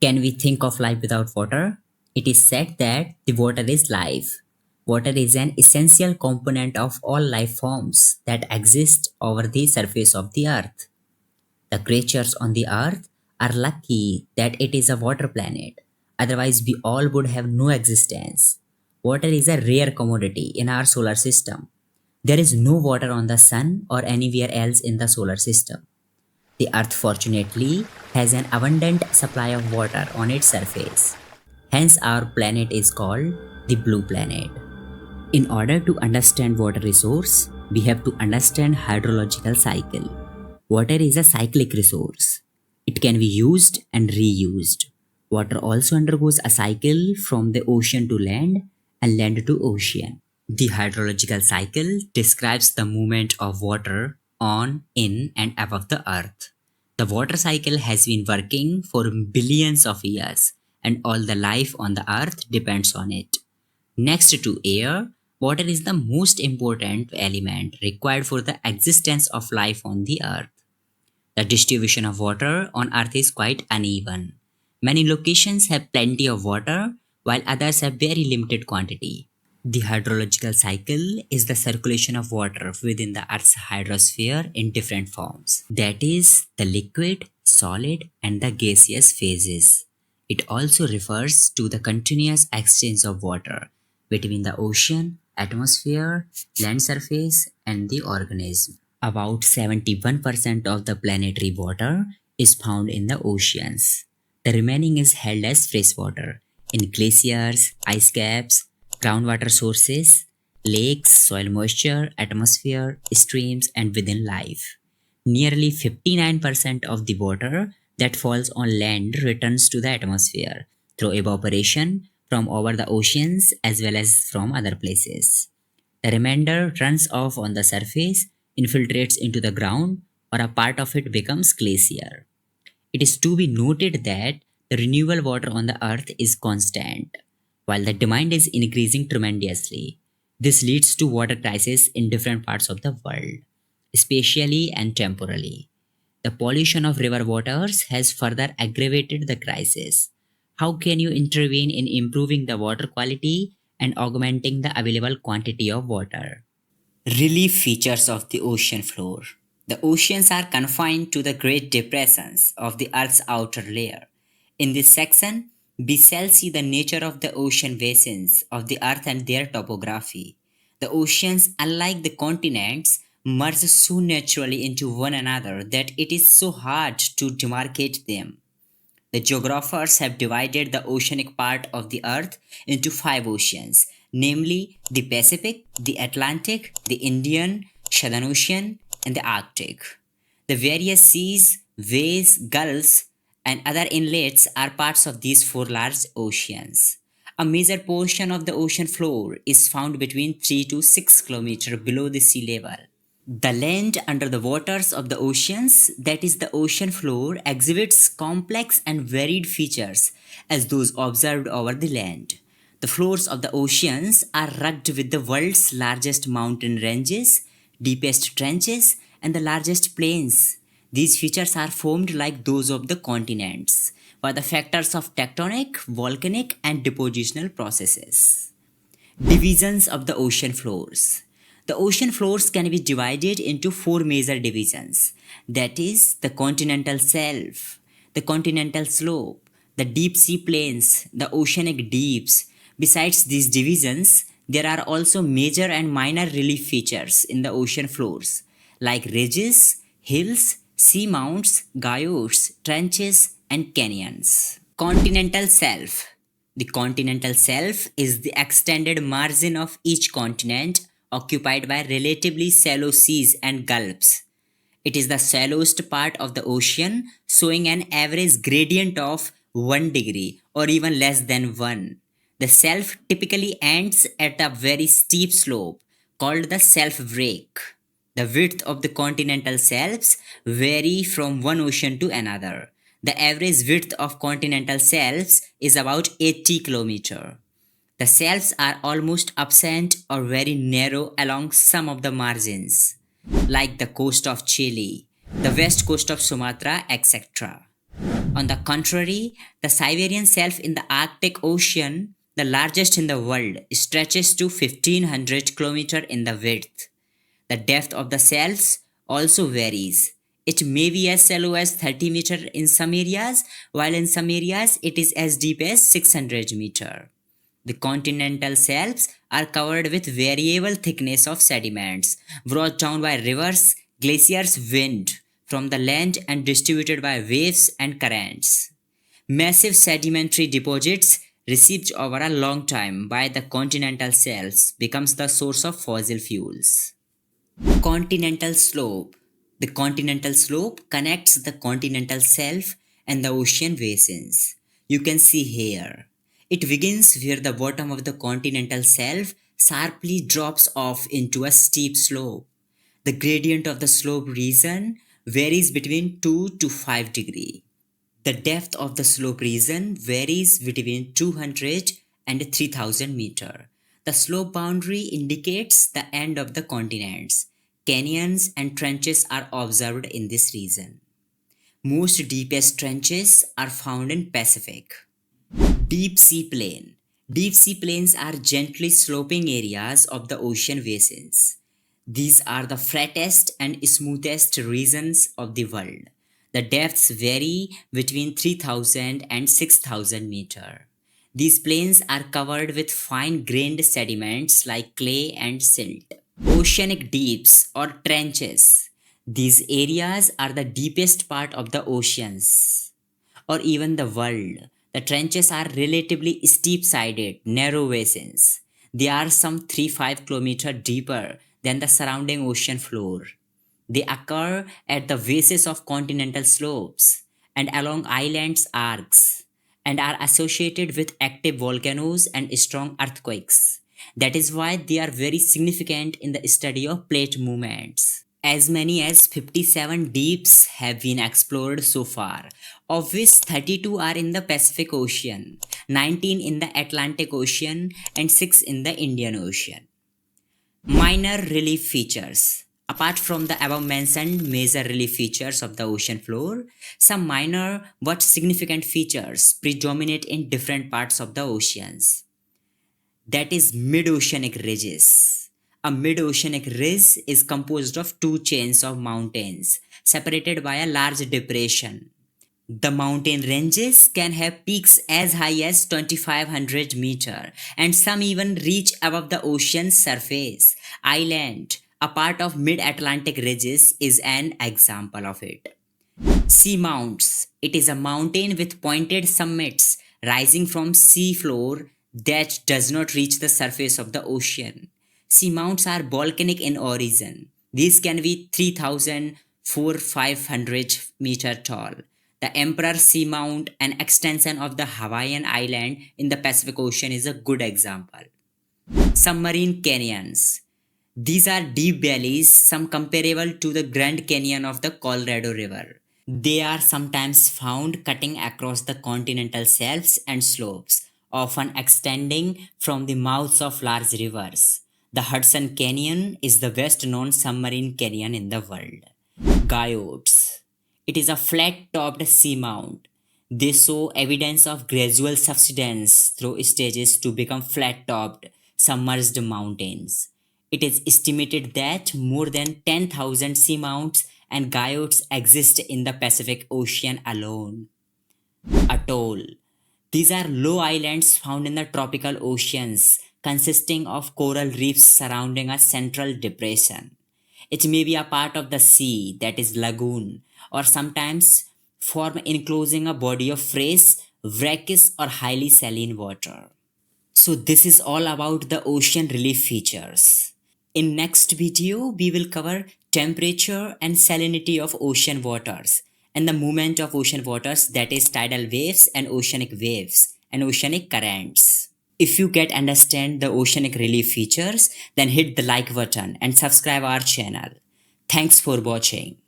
Can we think of life without water? It is said that the water is life. Water is an essential component of all life forms that exist over the surface of the earth. The creatures on the earth are lucky that it is a water planet. Otherwise, we all would have no existence. Water is a rare commodity in our solar system. There is no water on the sun or anywhere else in the solar system. The Earth, fortunately, has an abundant supply of water on its surface. Hence, our planet is called the Blue Planet. In order to understand water resource, we have to understand hydrological cycle. Water is a cyclic resource. It can be used and reused. Water also undergoes a cycle from the ocean to land and land to ocean. The hydrological cycle describes the movement of water on, in, and above the earth. The water cycle has been working for billions of years, and all the life on the earth depends on it. Next to air, water is the most important element required for the existence of life on the earth. The distribution of water on earth is quite uneven. Many locations have plenty of water, while others have very limited quantity. The hydrological cycle is the circulation of water within the Earth's hydrosphere in different forms. That is, the liquid, solid, and the gaseous phases. It also refers to the continuous exchange of water between the ocean, atmosphere, land surface, and the organism. About 71% of the planetary water is found in the oceans. The remaining is held as fresh water in glaciers, ice caps, groundwater sources, lakes, soil moisture, atmosphere, streams, and within life. Nearly 59% of the water that falls on land returns to the atmosphere through evaporation from over the oceans as well as from other places. The remainder runs off on the surface, infiltrates into the ground, or a part of it becomes glacier. It is to be noted that the renewable water on the earth is constant, while the demand is increasing tremendously. This leads to water crisis in different parts of the world, spatially and temporally. The pollution of river waters has further aggravated the crisis. How can you intervene in improving the water quality and augmenting the available quantity of water? Relief features of the ocean floor. The oceans are confined to the Great Depressions of the Earth's outer layer. In this section, we shall see the nature of the ocean basins of the Earth and their topography. The oceans, unlike the continents, merge so naturally into one another that it is so hard to demarcate them. The geographers have divided the oceanic part of the earth into five oceans, namely the Pacific, the Atlantic, the Indian, Southern Ocean, and the Arctic. The various seas, bays, gulfs, and other inlets are parts of these four large oceans. A major portion of the ocean floor is found between 3 to 6 kilometers below the sea level. The land under the waters of the oceans, that is the ocean floor, exhibits complex and varied features as those observed over the land. The floors of the oceans are rugged with the world's largest mountain ranges, deepest trenches, and the largest plains. These features are formed like those of the continents by the factors of tectonic, volcanic, and depositional processes. Divisions of the ocean floors. The ocean floors can be divided into four major divisions, that is, the continental shelf, the continental slope, the deep sea plains, the oceanic deeps. Besides these divisions, there are also major and minor relief features in the ocean floors, like ridges, hills, seamounts, guyos, trenches, and canyons. Continental shelf. The continental shelf is the extended margin of each continent occupied by relatively shallow seas and gulfs. It is the shallowest part of the ocean, showing an average gradient of 1 degree or even less than 1. The shelf typically ends at a very steep slope called the shelf break. The width of the continental shelves vary from one ocean to another. The average width of continental shelves is about 80 km. The shelves are almost absent or very narrow along some of the margins, like the coast of Chile, the west coast of Sumatra, etc. On the contrary, the Siberian Shelf in the Arctic Ocean, the largest in the world, stretches to 1500 km in the width. The depth of the shelves also varies. It may be as shallow as 30 meter in some areas, while in some areas it is as deep as 600 meter. The continental shelves are covered with variable thickness of sediments brought down by rivers, glaciers, wind from the land and distributed by waves and currents. Massive sedimentary deposits received over a long time by the continental shelves becomes the source of fossil fuels. Continental slope. The continental slope connects the continental shelf and the ocean basins. You can see here. It begins where the bottom of the continental shelf sharply drops off into a steep slope. The gradient of the slope region varies between 2 to 5 degree. The depth of the slope region varies between 200 and 3000 meter. The slope boundary indicates the end of the continents. Canyons and trenches are observed in this region. Most deepest trenches are found in Pacific. Deep sea plain. Deep sea plains are gently sloping areas of the ocean basins. These are the flattest and smoothest regions of the world. The depths vary between 3000 and 6000 meter. These plains are covered with fine-grained sediments like clay and silt. Oceanic deeps or trenches. These areas are the deepest part of the oceans or even the world. The trenches are relatively steep-sided, narrow basins. They are some 3-5 km deeper than the surrounding ocean floor. They occur at the bases of continental slopes and along islands' arcs and are associated with active volcanoes and strong earthquakes. That is why they are very significant in the study of plate movements. As many as 57 deeps have been explored so far, of which 32 are in the Pacific Ocean, 19 in the Atlantic Ocean, and 6 in the Indian Ocean. Minor relief features. Apart from the above mentioned major relief features of the ocean floor, some minor but significant features predominate in different parts of the oceans. That is mid-oceanic ridges. A mid-oceanic ridge is composed of two chains of mountains separated by a large depression. The mountain ranges can have peaks as high as 2500 meter and some even reach above the ocean's surface. Island, a part of mid-Atlantic ridges, is an example of it. Seamounts. It is a mountain with pointed summits rising from sea floor that does not reach the surface of the ocean. Seamounts are volcanic in origin. These can be 3000 500 meter tall. The Emperor Seamount, an extension of the Hawaiian island in the Pacific Ocean, is a good example. Submarine canyons. These are deep valleys, some comparable to the Grand Canyon of the Colorado River. They are sometimes found cutting across the continental shelves and slopes, often extending from the mouths of large rivers. The Hudson Canyon is the best known submarine canyon in the world. Guyotts. It is a flat-topped seamount. They show evidence of gradual subsidence through stages to become flat-topped, submerged mountains. It is estimated that more than 10,000 seamounts and guyotts exist in the Pacific Ocean alone. Atoll. These are low islands found in the tropical oceans consisting of coral reefs surrounding a central depression. It may be a part of the sea, that is lagoon, or sometimes form enclosing a body of fresh, brackish or highly saline water. So this is all about the ocean relief features. In next video, we will cover temperature and salinity of ocean waters and the movement of ocean waters, that is tidal waves and oceanic currents. If you get understand the oceanic relief features, then hit the like button and subscribe our channel. Thanks for watching.